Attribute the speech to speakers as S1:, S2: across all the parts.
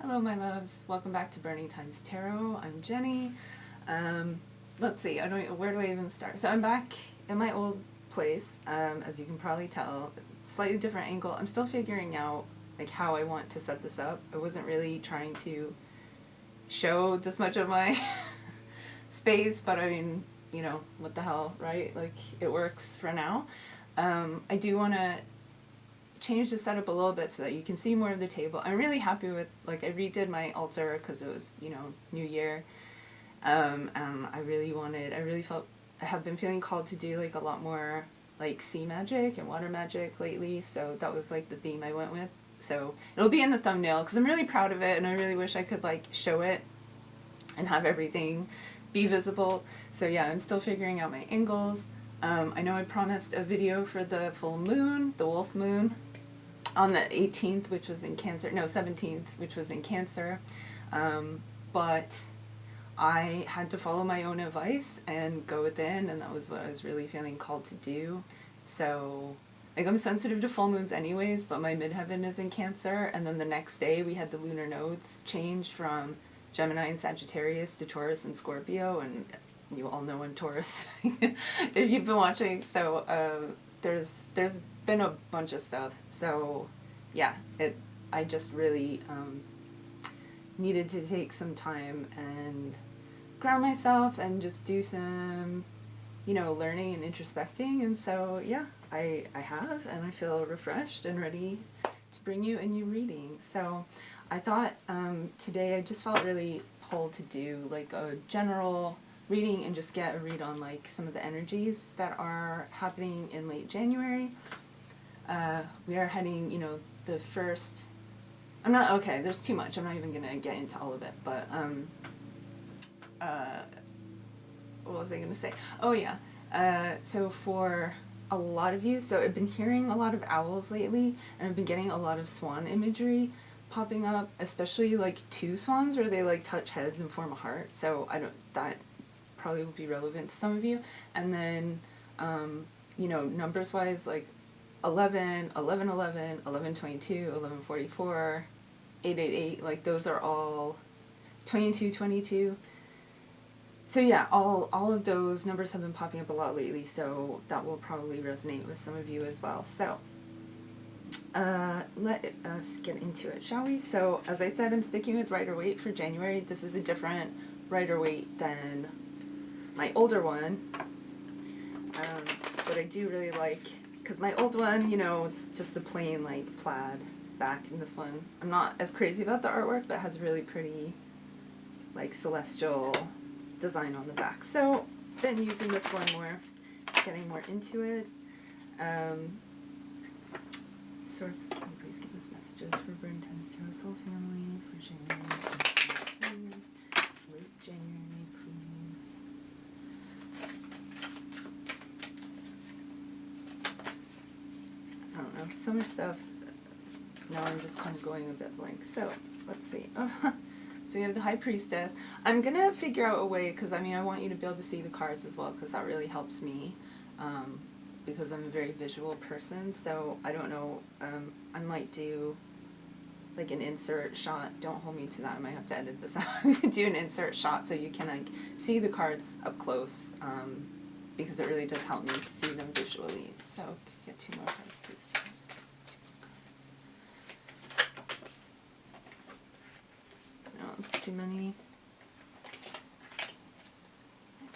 S1: Hello my loves, welcome back to Burning Times Tarot. I'm Jenny. Let's see, where do I even start? So I'm back in my old place, as you can probably tell. It's a slightly different angle. I'm still figuring out like how I want to set this up. I wasn't really trying to show this much of my space, but I mean, you know, what the hell, right? Like, it works for now. I do want to change the setup a little bit so that you can see more of the table. I'm really happy with, like, I redid my altar because it was, you know, New Year. And I have been feeling called to do like a lot more like sea magic and water magic lately. So that was like the theme I went with. So it'll be in the thumbnail because I'm really proud of it and I really wish I could like show it and have everything be visible. So yeah, I'm still figuring out my angles. I know I promised a video for the full moon, the wolf moon, on the 18th, which was in Cancer, no, 17th, which was in Cancer, but I had to follow my own advice and go within, and that was what I was really feeling called to do. So, like, I'm sensitive to full moons anyways, but my midheaven is in Cancer, and then the next day we had the lunar nodes change from Gemini and Sagittarius to Taurus and Scorpio, and you all know in Taurus if you've been watching. So there's been a bunch of stuff. So yeah, I just really needed to take some time and ground myself and just do some, you know, learning and introspecting. And so yeah, I have, and I feel refreshed and ready to bring you a new reading. So I thought today I just felt really pulled to do like a general reading and just get a read on like some of the energies that are happening in late January. We are heading, you know, the first, there's too much. I'm not even going to get into all of it, but what was I going to say? Oh yeah. So for a lot of you, so I've been hearing a lot of owls lately, and I've been getting a lot of swan imagery popping up, especially like two swans where they like touch heads and form a heart. So that probably will be relevant to some of you. And then, you know, numbers wise, like 11, 11, 11, 11, 22, 11, 44, 888, like those are all 22, 22. So yeah, all of those numbers have been popping up a lot lately, so that will probably resonate with some of you as well. So let us get into it, shall we? So as I said, I'm sticking with Rider-Waite for January. This is a different Rider-Waite than my older one, but I do really like, because my old one, you know, it's just a plain like plaid back, and this one, I'm not as crazy about the artwork, but it has really pretty like celestial design on the back. So been using this one more, getting more into it. Source, can you please give us messages for Burning Times Tarot Soul Family for January 2022? Late January, please. I don't know, some stuff, now I'm just kind of going a bit blank. So, let's see. So you have the High Priestess. I'm going to figure out a way, because I mean, I want you to be able to see the cards as well, because that really helps me, because I'm a very visual person. So I don't know, I might do like an insert shot. Don't hold me to that, I might have to edit this out. Do an insert shot so you can like see the cards up close, because it really does help me to see them visually. So get two more cards, please. No, it's too many.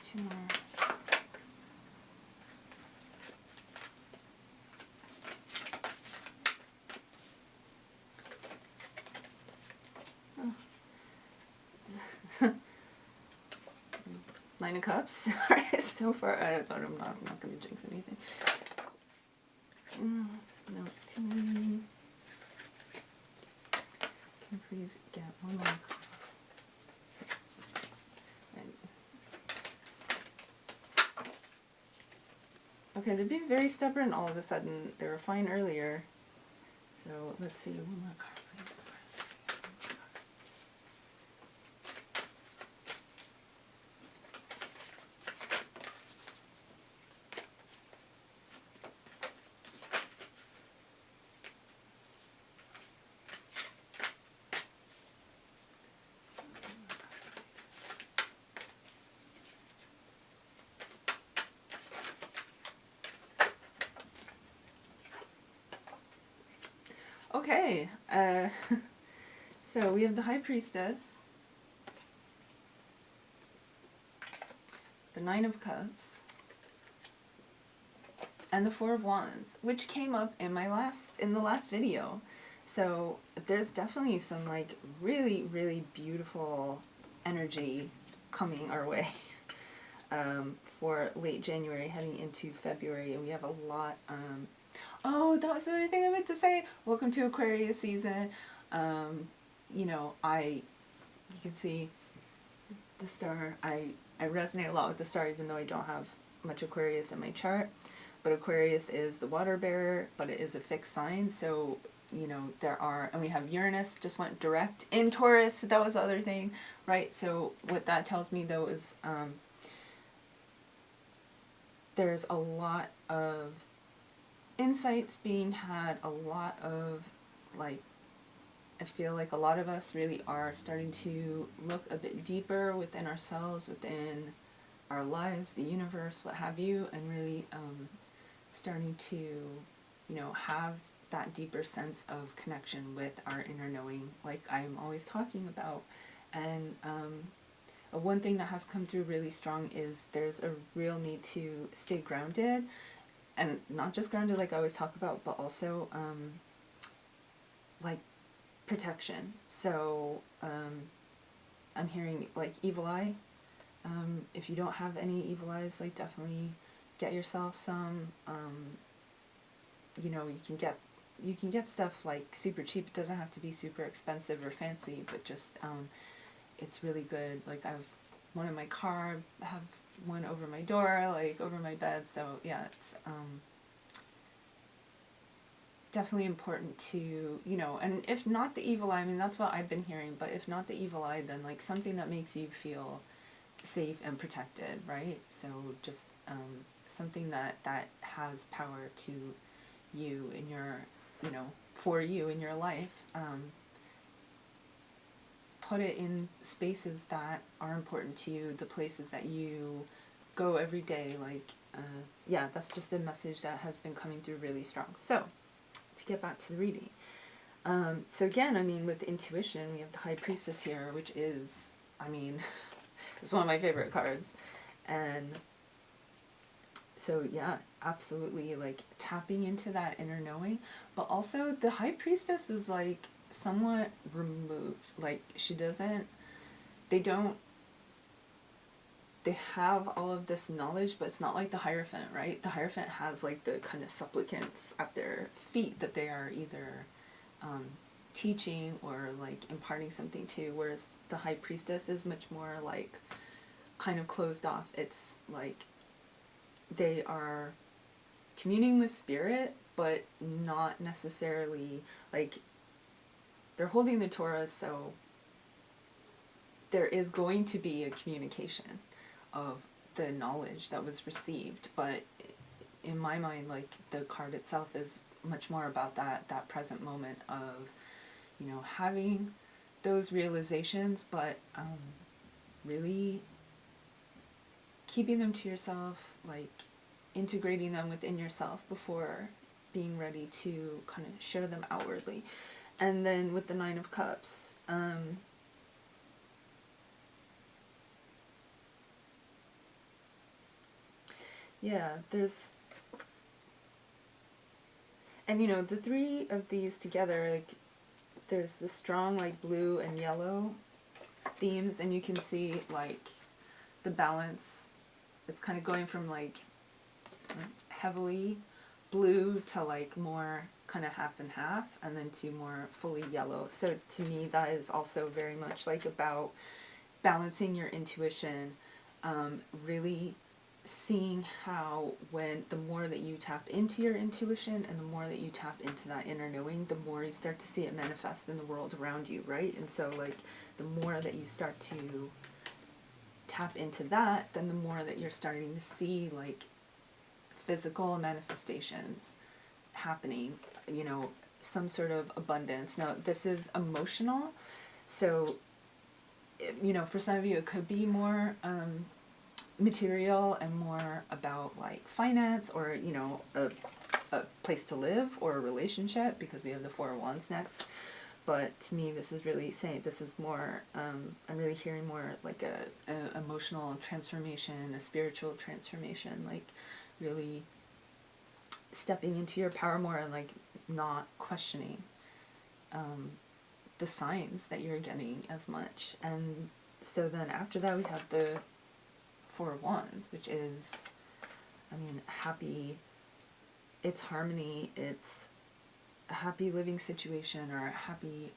S1: Two more. Oh. Nine of Cups. Alright, so far I thought I'm not going to jinx anything. No, too many. Can you please get one more? Okay, they're being very stubborn all of a sudden. They were fine earlier. So let's see, one more card, please. Okay, so we have the High Priestess, the Nine of Cups, and the Four of Wands, which came up in the last video. So there's definitely some like really, really beautiful energy coming our way for late January heading into February, and we have a lot. Oh, that was the other thing I meant to say. Welcome to Aquarius season. You know, you can see the star. I resonate a lot with the star, even though I don't have much Aquarius in my chart. But Aquarius is the water bearer, but it is a fixed sign. So, you know, and we have Uranus just went direct in Taurus. That was the other thing, right? So what that tells me though is there's a lot of insights being had, a lot of like, I feel like a lot of us really are starting to look a bit deeper within ourselves, within our lives, the universe, what have you, and really starting to, you know, have that deeper sense of connection with our inner knowing, like I'm always talking about. And one thing that has come through really strong is there's a real need to stay grounded, and not just grounded like I always talk about, but also like protection. So I'm hearing like evil eye. If you don't have any evil eyes, like definitely get yourself some. You know, you can get stuff like super cheap. It doesn't have to be super expensive or fancy, but just it's really good. Like I've one in my car, I have one over my door, like over my bed. So yeah, it's definitely important to, you know, and if not the evil eye, I mean that's what I've been hearing, but if not the evil eye, then like something that makes you feel safe and protected, right? So just something that has power to you in your, you know, for you in your life. Put it in spaces that are important to you, the places that you go every day. Like, yeah, that's just a message that has been coming through really strong. So, to get back to the reading. So again, I mean, with intuition, we have the High Priestess here, which is, I mean, it's one of my favorite cards. And so, yeah, absolutely, like, tapping into that inner knowing. But also, the High Priestess is, like, somewhat removed. Like, they have all of this knowledge, but it's not like the Hierophant, right? The Hierophant has, like, the kind of supplicants at their feet that they are either teaching or, like, imparting something to, whereas the High Priestess is much more, like, kind of closed off. It's, like, they are communing with spirit, but not necessarily, like, they're holding the Torah, so there is going to be a communication of the knowledge that was received, but in my mind, like, the card itself is much more about that present moment of, you know, having those realizations, but really keeping them to yourself, like integrating them within yourself before being ready to kind of share them outwardly. And then with the Nine of Cups, yeah, and you know, the three of these together, like, there's the strong, like, blue and yellow themes, and you can see, like, the balance. It's kind of going from, like, heavily blue to, like, more kind of half and half, and then to more fully yellow. So to me, that is also very much, like, about balancing your intuition, really seeing how the more that you tap into your intuition and the more that you tap into that inner knowing, the more you start to see it manifest in the world around you, right? And so, like, the more that you start to tap into that, then the more that you're starting to see, like, physical manifestations happening, you know, some sort of abundance. Now, this is emotional, so, you know, for some of you it could be more material and more about, like, finance, or, you know, a place to live or a relationship, because we have the Four of Wands next. But to me, this is really saying, this is more, I'm really hearing more like a emotional transformation, a spiritual transformation, like really stepping into your power more and like not questioning the signs that you're getting as much. And so then after that we have the Four of Wands, which is, I mean, happy, it's harmony, it's a happy living situation, or a happy,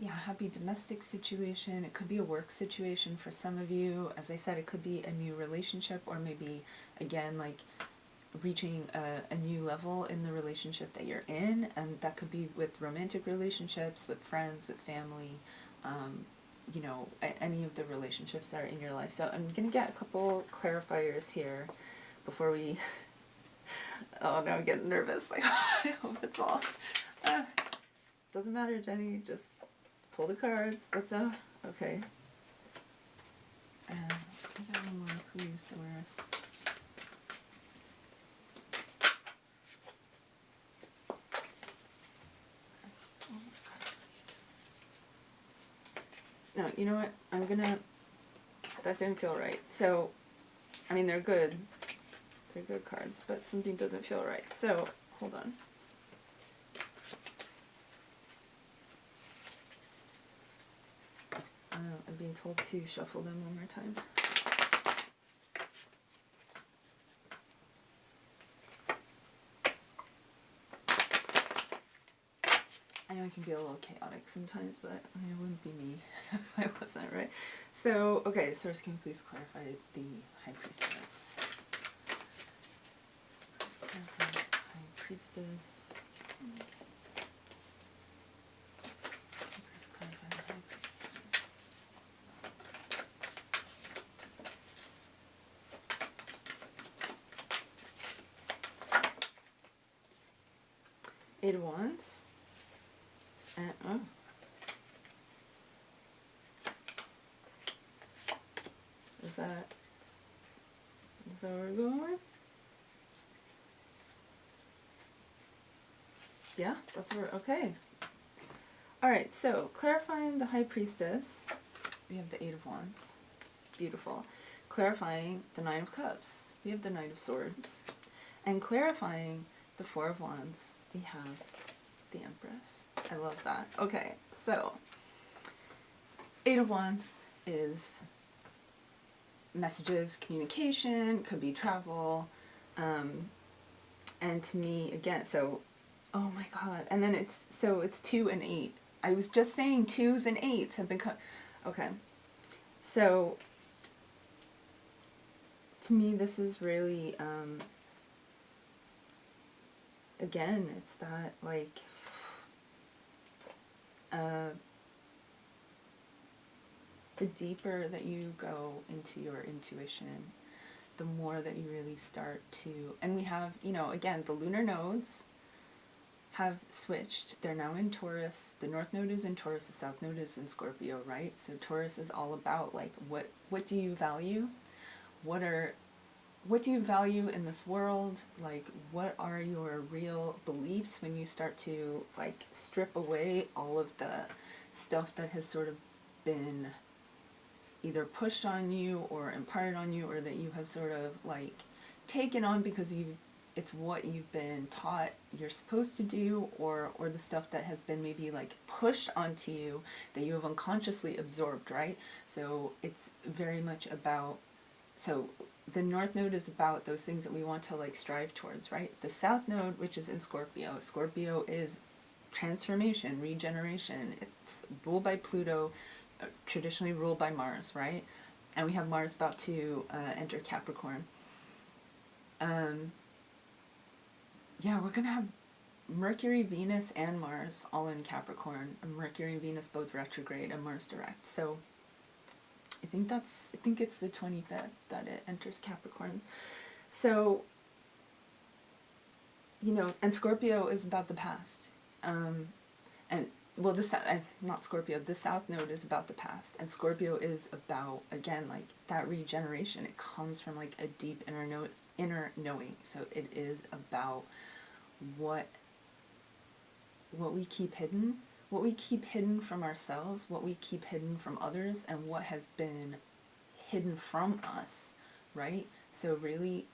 S1: happy domestic situation. It could be a work situation for some of you. As I said, it could be a new relationship, or maybe, again, like reaching a new level in the relationship that you're in, and that could be with romantic relationships, with friends, with family, you know, any of the relationships that are in your life. So I'm going to get a couple clarifiers here before we... Oh, now I'm getting nervous. I hope it's all... doesn't matter, Jenny. Just pull the cards. That's okay. And I got one more resource. No, you know what? I'm gonna... That didn't feel right. So, I mean, they're good. They're good cards, but something doesn't feel right. So, hold on. I'm being told to shuffle them one more time. I know it can be a little chaotic sometimes, but I mean, it wouldn't be me if I wasn't, right? So, okay, Source, can you please clarify the High Priestess? Please clarify the High Priestess. Please clarify the High Priestess. Eight of Wands. And, oh. Is that where we're going with? Yeah, that's where, okay. Alright, so clarifying the High Priestess, we have the Eight of Wands. Beautiful. Clarifying the Nine of Cups, we have the Knight of Swords. And clarifying the Four of Wands, we have the Empress. I love that. Okay, so Eight of Wands is messages, communication, could be travel, and to me, again, so, oh my god, and then it's 2 and 8. I was just saying 2s and 8s have been okay, so to me this is really, again, it's that, like, the deeper that you go into your intuition, the more that you really start to, and we have, you know, again, the lunar nodes have switched. They're now in Taurus. The North Node is in Taurus, the South Node is in Scorpio, right? So Taurus is all about, like, what do you value? What do you value in this world? Like, what are your real beliefs when you start to, like, strip away all of the stuff that has sort of been either pushed on you or imparted on you, or that you have sort of, like, taken on because it's what you've been taught you're supposed to do, or the stuff that has been maybe, like, pushed onto you that you have unconsciously absorbed, right? So it's very much about, so the North Node is about those things that we want to, like, strive towards, right? The South Node, which is in Scorpio, Scorpio is transformation, regeneration. It's ruled by Pluto, traditionally ruled by Mars, right? And we have Mars about to enter Capricorn. Yeah, we're gonna have Mercury, Venus, and Mars all in Capricorn. Mercury and Venus both retrograde, and Mars direct. So I think it's the 25th that it enters Capricorn. So, you know, and Scorpio is about the past. And, well, not Scorpio, the South Node is about the past. And Scorpio is about, again, like, that regeneration. It comes from, like, a deep inner inner knowing. So it is about what we keep hidden, what we keep hidden from ourselves, what we keep hidden from others, and what has been hidden from us, right? So really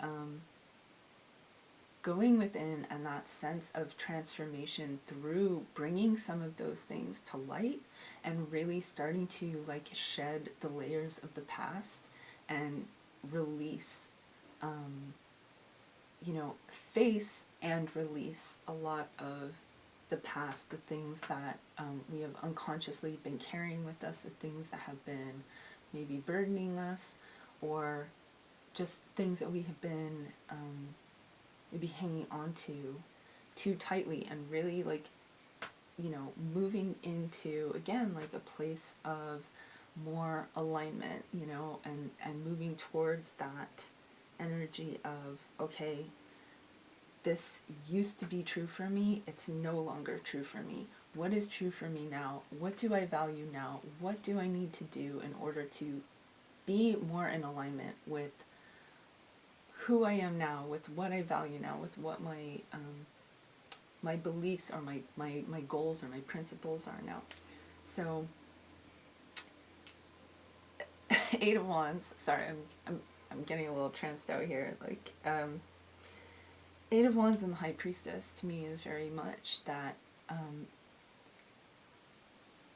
S1: going within, and that sense of transformation through bringing some of those things to light, and really starting to like shed the layers of the past and release, face and release a lot of the past, the things that we have unconsciously been carrying with us, the things that have been maybe burdening us, or just things that we have been maybe hanging on to too tightly, and really like, moving into, again, like a place of more alignment, and moving towards that energy of, okay, this used to be true for me, it's no longer true for me. What is true for me now? What do I value now? What do I need to do in order to be more in alignment with who I am now, with what I value now, with what my my beliefs or my goals or my principles are now. So Eight of Wands, sorry, I'm getting a little tranced out here, like Eight of Wands and the High Priestess to me is very much that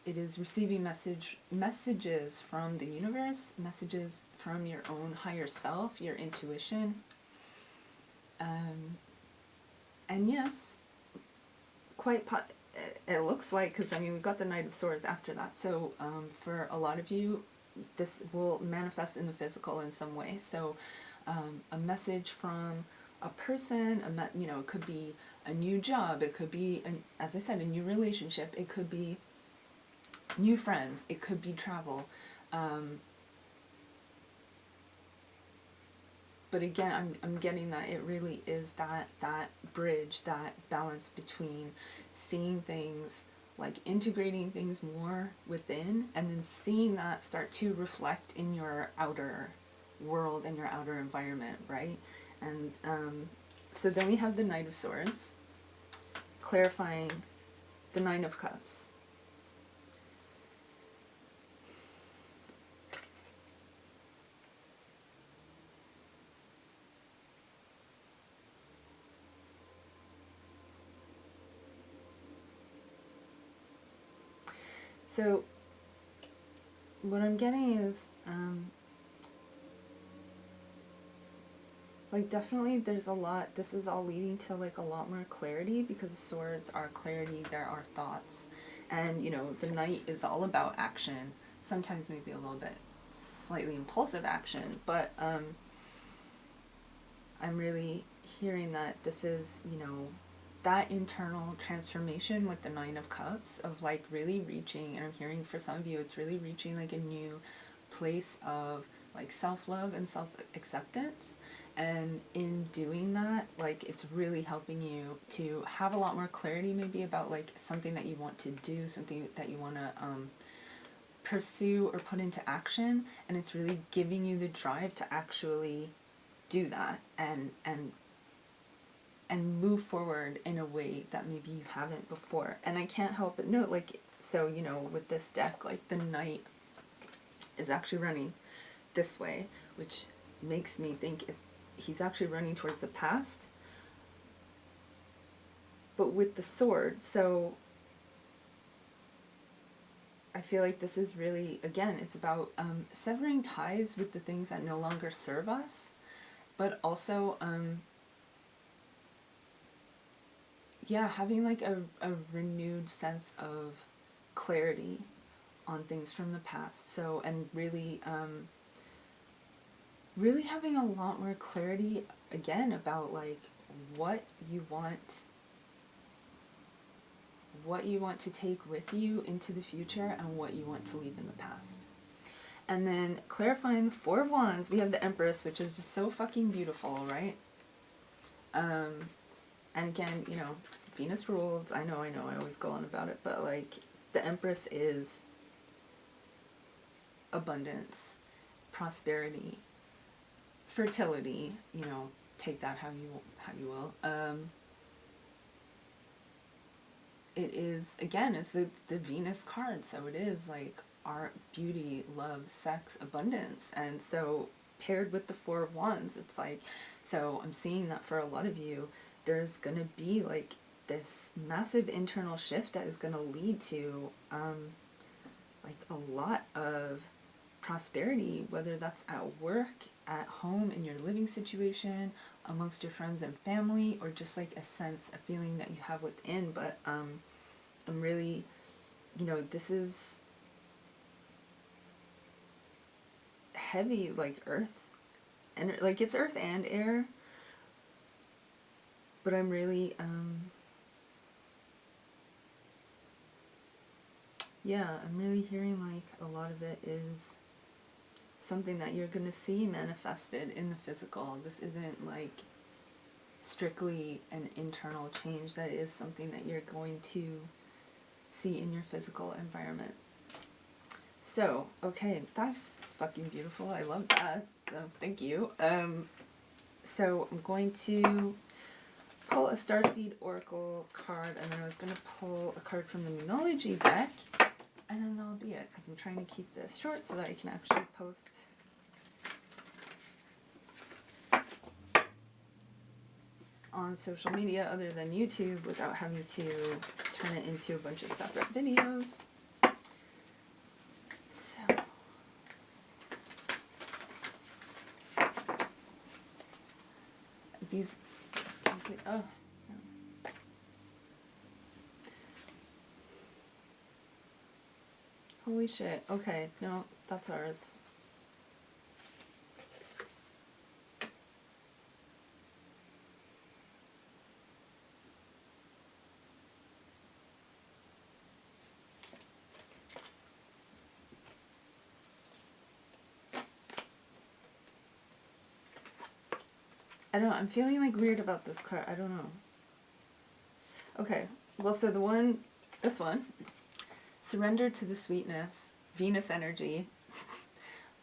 S1: it is receiving messages from the universe, messages from your own higher self, your intuition. And yes, it looks like, because I mean we've got the Knight of Swords after that, so for a lot of you this will manifest in the physical in some way. So a message from a person, it could be a new job, it could be, as I said, a new relationship, it could be new friends, it could be travel. But again, I'm getting that it really is that bridge, that balance between seeing things, like integrating things more within, and then seeing that start to reflect in your outer world and your outer environment, right? And so then we have the Knight of Swords, clarifying the Nine of Cups. So what I'm getting is, like definitely there's a lot, this is all leading to like a lot more clarity, because swords are clarity, there are thoughts, and the Knight is all about action, sometimes maybe a little bit slightly impulsive action, but I'm really hearing that this is, that internal transformation with the Nine of Cups, of like really reaching, and I'm hearing for some of you it's really reaching like a new place of like self-love and self-acceptance, and in doing that, like it's really helping you to have a lot more clarity maybe about like something that you want to do, something that you want to pursue or put into action, and it's really giving you the drive to actually do that and move forward in a way that maybe you haven't before. And I can't help but note, like, so, with this deck, like, the Knight is actually running this way, which makes me think he's actually running towards the past. But with the sword, so I feel like this is really, again, it's about severing ties with the things that no longer serve us, but also having like a renewed sense of clarity on things from the past. So, and really really having a lot more clarity again about like what you want to take with you into the future, and what you want to leave in the past. And then clarifying the Four of Wands, we have the Empress, which is just so fucking beautiful, right? And again, Venus ruled, I know, I always go on about it, but like, the Empress is abundance, prosperity, fertility, take that how you will. It is, again, it's the Venus card, so it is like art, beauty, love, sex, abundance. And so paired with the Four of Wands, it's like, so I'm seeing that for a lot of you, there's gonna be like this massive internal shift that is gonna lead to like a lot of prosperity, whether that's at work, at home, in your living situation, amongst your friends and family, or just like a sense, a feeling that you have within. But I'm really, you know, this is heavy, like earth, and like it's earth and air, but I'm really yeah, I'm really hearing like a lot of it is something that you're gonna see manifested in the physical. This isn't like strictly an internal change, that is something that you're going to see in your physical environment. So, okay, that's fucking beautiful. I love that. So thank you. So I'm going to pull a Starseed Oracle card, and then I was going to pull a card from the Moonology deck, and then that'll be it, because I'm trying to keep this short so that I can actually post on social media other than YouTube without having to turn it into a bunch of separate videos. So these, oh no. Holy shit. Okay, no, that's ours. I don't know, I'm feeling like weird about this card. I don't know. Okay, well, so the one, this one, surrender to the sweetness, Venus energy,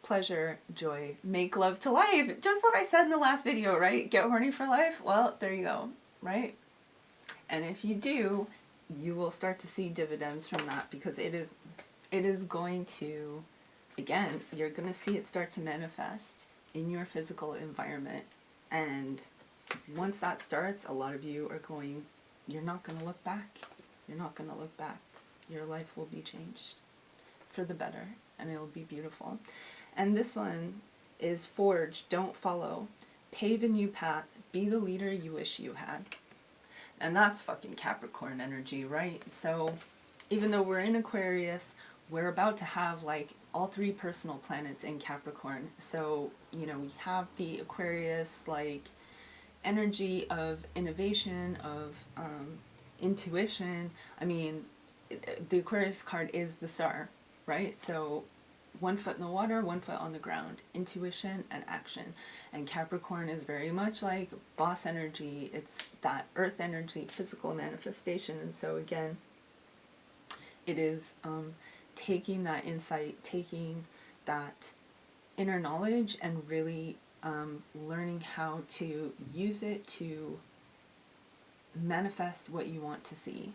S1: pleasure, joy, make love to life. Just what I said in the last video, right? Get horny for life? Well, there you go, right? And if you do, you will start to see dividends from that, because it is going to, again, you're going to see it start to manifest in your physical environment. And once that starts, a lot of you are going, you're not going to look back. You're not going to look back. Your life will be changed for the better, and it'll be beautiful. And this one is forge, don't follow. Pave a new path. Be the leader you wish you had. And that's fucking Capricorn energy, right? So even though we're in Aquarius, we're about to have like all three personal planets in Capricorn. So, you know, we have the Aquarius like energy of innovation, of intuition. I mean, the Aquarius card is the star, right? So 1 foot in the water, 1 foot on the ground, intuition and action. And Capricorn is very much like boss energy. It's that earth energy, physical manifestation. And so again, it is taking that insight, taking that inner knowledge, and really learning how to use it to manifest what you want to see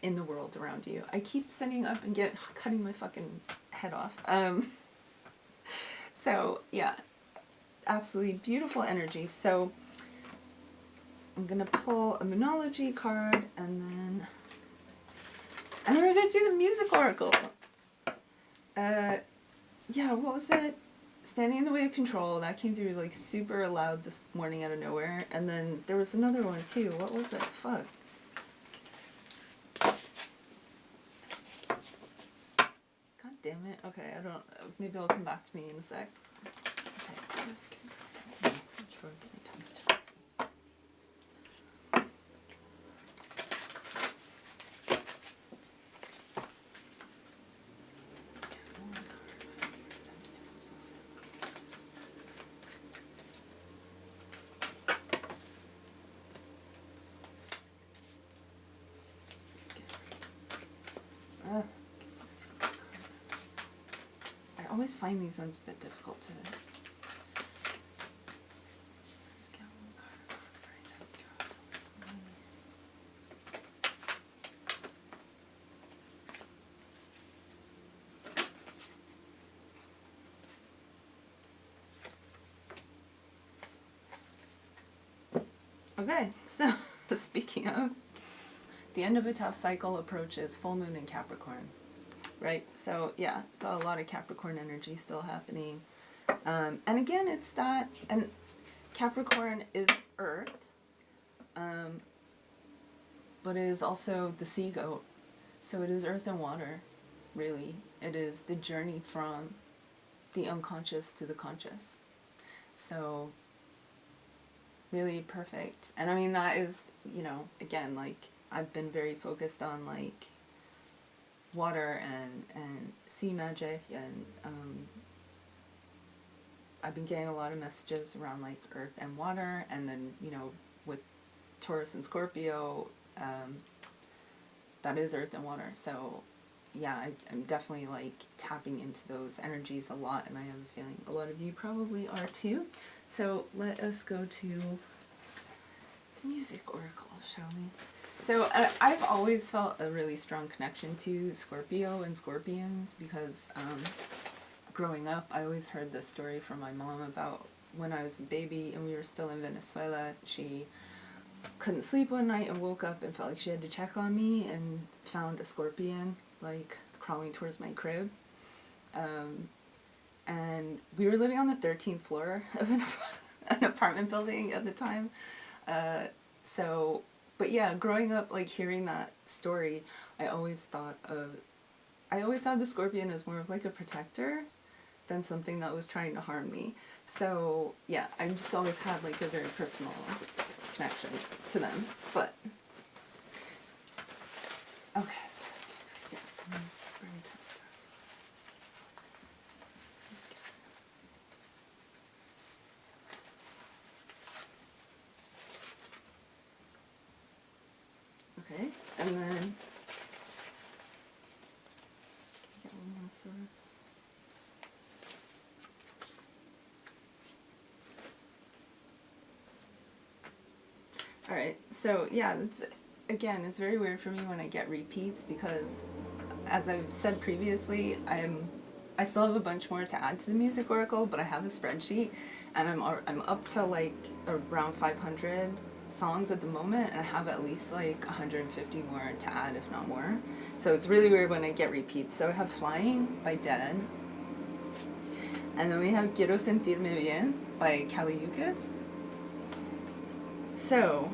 S1: in the world around you. I keep sitting up and cutting my fucking head off. So yeah, absolutely beautiful energy. So I'm gonna pull a Moonology card, and then we're gonna do the Music Oracle. Yeah, what was it? Standing in the Way of Control. That came through like super loud this morning out of nowhere. And then there was another one too. What was it? Fuck. God damn it. Okay, I don't, maybe it'll come back to me in a sec. Okay, so this message for Many Times Taurus. I always find these ones a bit difficult to Okay, so speaking of, the end of a tough cycle approaches full moon in Capricorn, right? So yeah, got a lot of Capricorn energy still happening. And again, it's that, and Capricorn is Earth, but it is also the sea goat. So it is earth and water, really. It is the journey from the unconscious to the conscious. So really perfect. And I mean, that is, you know, again, like, I've been very focused on, like, water and sea magic, and I've been getting a lot of messages around, like, earth and water, and then, you know, with Taurus and Scorpio, that is earth and water. So yeah, I'm definitely, like, tapping into those energies a lot, and I have a feeling a lot of you probably are too. So let us go to the music oracle, shall we? So I've always felt a really strong connection to Scorpio and Scorpions because growing up, I always heard this story from my mom about when I was a baby and we were still in Venezuela. She couldn't sleep one night and woke up and felt like she had to check on me and found a scorpion, like, crawling towards my crib. And we were living on the 13th floor of an apartment building at the time. But yeah, growing up, like, hearing that story, I always thought the scorpion as more of, like, a protector than something that was trying to harm me. So yeah, I just always had, like, a very personal connection to them. But okay, so please get some burning time stars. Okay, and then get one more source. Alright, so yeah, it's very weird for me when I get repeats because, as I've said previously, I still have a bunch more to add to the music oracle, but I have a spreadsheet, and I'm up to, like, around 500 songs at the moment, and I have at least, like, 150 more to add, if not more. So it's really weird when I get repeats. So I have Flying by Dead, and then we have Quiero Sentirme Bien by UCHIS. So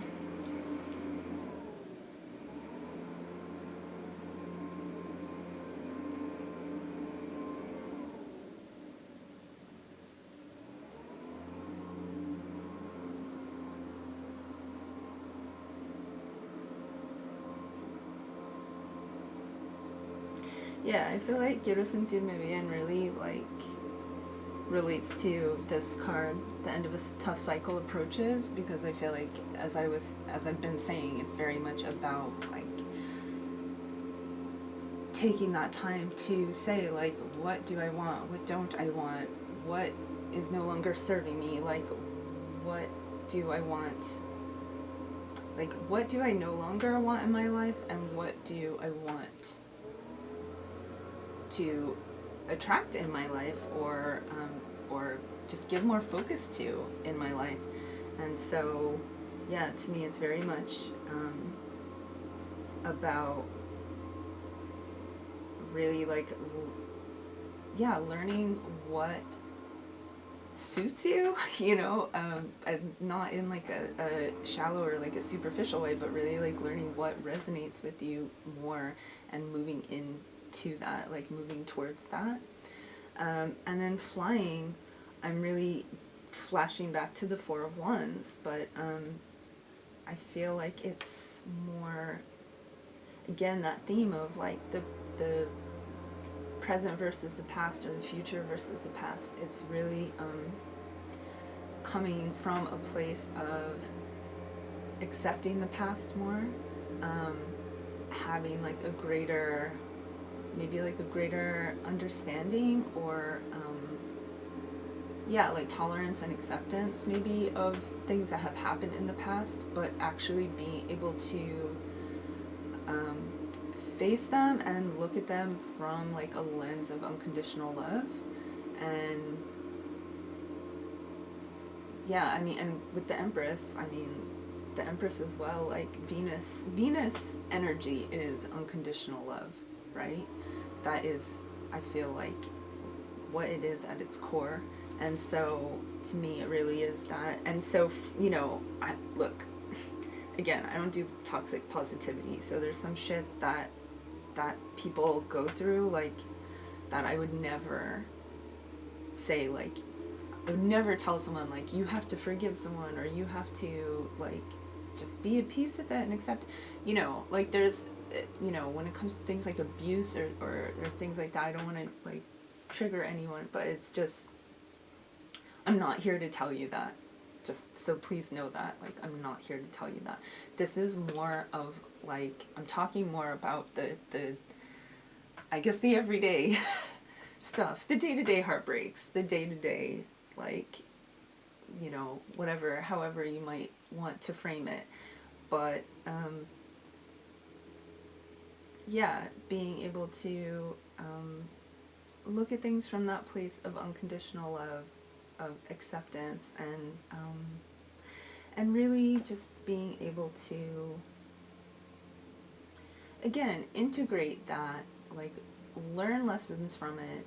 S1: yeah, I feel like Quiero Sentirme Bien really, like, relates to this card, the end of a tough cycle approaches, because I feel like, as I've been saying, it's very much about, like, taking that time to say, like, what do I want, what don't I want, what is no longer serving me, like, what do I want, like, what do I no longer want in my life, and what do I want to attract in my life, or just give more focus to in my life. And so yeah, to me it's very much about really, like, learning what suits you, you know, not in, like, a shallow or, like, a superficial way, but really, like, learning what resonates with you more and moving into that, like, moving towards that. And then Flying, I'm really flashing back to the Four of Wands, but I feel like it's more, again, that theme of, like, the present versus the past, or the future versus the past. It's really coming from a place of accepting the past more, having, like, a greater, maybe, like, a greater understanding, or like, tolerance and acceptance maybe of things that have happened in the past, but actually being able to face them and look at them from, like, a lens of unconditional love. And yeah, I mean, and with the Empress, I mean, the Empress as well, like Venus energy is unconditional love, right? That is, I feel like, what it is at its core. And so to me it really is that. And so, you know, look, again, I don't do toxic positivity, so there's some shit that people go through, like, that I would never say, like, I would never tell someone, like, you have to forgive someone, or you have to, like, just be at peace with it and accept, you know, like, there's, you know, when it comes to things like abuse or things like that, I don't want to, like, trigger anyone, but it's just, I'm not here to tell you that. Just so please know that, like, I'm not here to tell you that. This is more of, like, I'm talking more about the I guess the everyday stuff, the day-to-day heartbreaks, the day-to-day, like, you know, whatever, however you might want to frame it. But, yeah, being able to look at things from that place of unconditional love, of acceptance, and really just being able to, again, integrate that, like, learn lessons from it,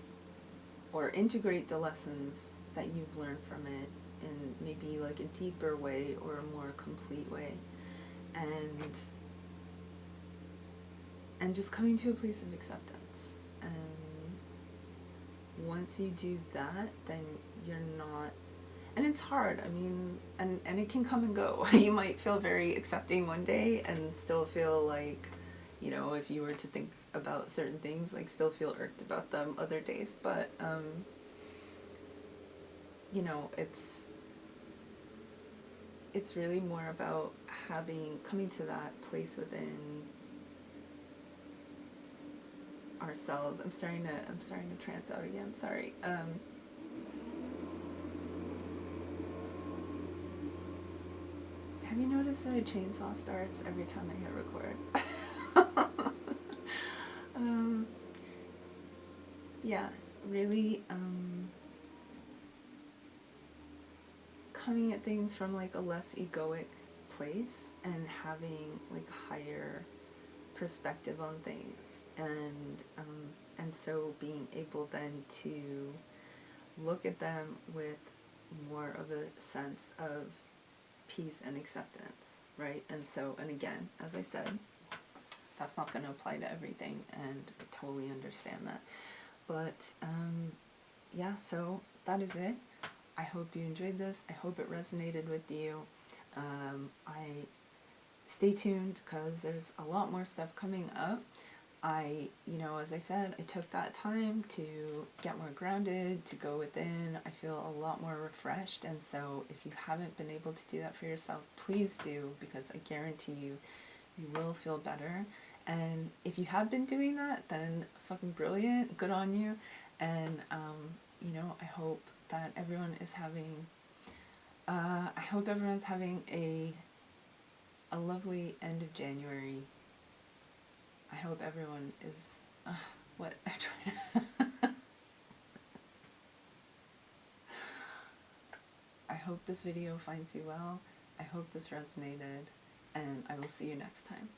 S1: or integrate the lessons that you've learned from it in maybe like a deeper way or a more complete way, and just coming to a place of acceptance. And once you do that, then you're not, and it's hard, I mean, and it can come and go. You might feel very accepting one day and still feel like, you know, if you were to think about certain things, like, still feel irked about them other days. But, you know, it's really more about coming to that place within ourselves. I'm starting to trance out again, sorry. Have you noticed that a chainsaw starts every time I hit record? Yeah, really, coming at things from, like, a less egoic place and having, like, a higher perspective on things, and so being able then to look at them with more of a sense of peace and acceptance, right? And so, and again, as I said, that's not going to apply to everything, and I totally understand that. But, yeah, so that is it. I hope you enjoyed this. I hope it resonated with you. Stay tuned, because there's a lot more stuff coming up. You know, as I said, I took that time to get more grounded, to go within. I feel a lot more refreshed, and so if you haven't been able to do that for yourself, please do, because I guarantee you, you will feel better. And if you have been doing that, then fucking brilliant, good on you. And, you know, I hope that everyone is having, I hope everyone's having a lovely end of January. I hope everyone is, what, I try. I hope this video finds you well. I hope this resonated, and I will see you next time.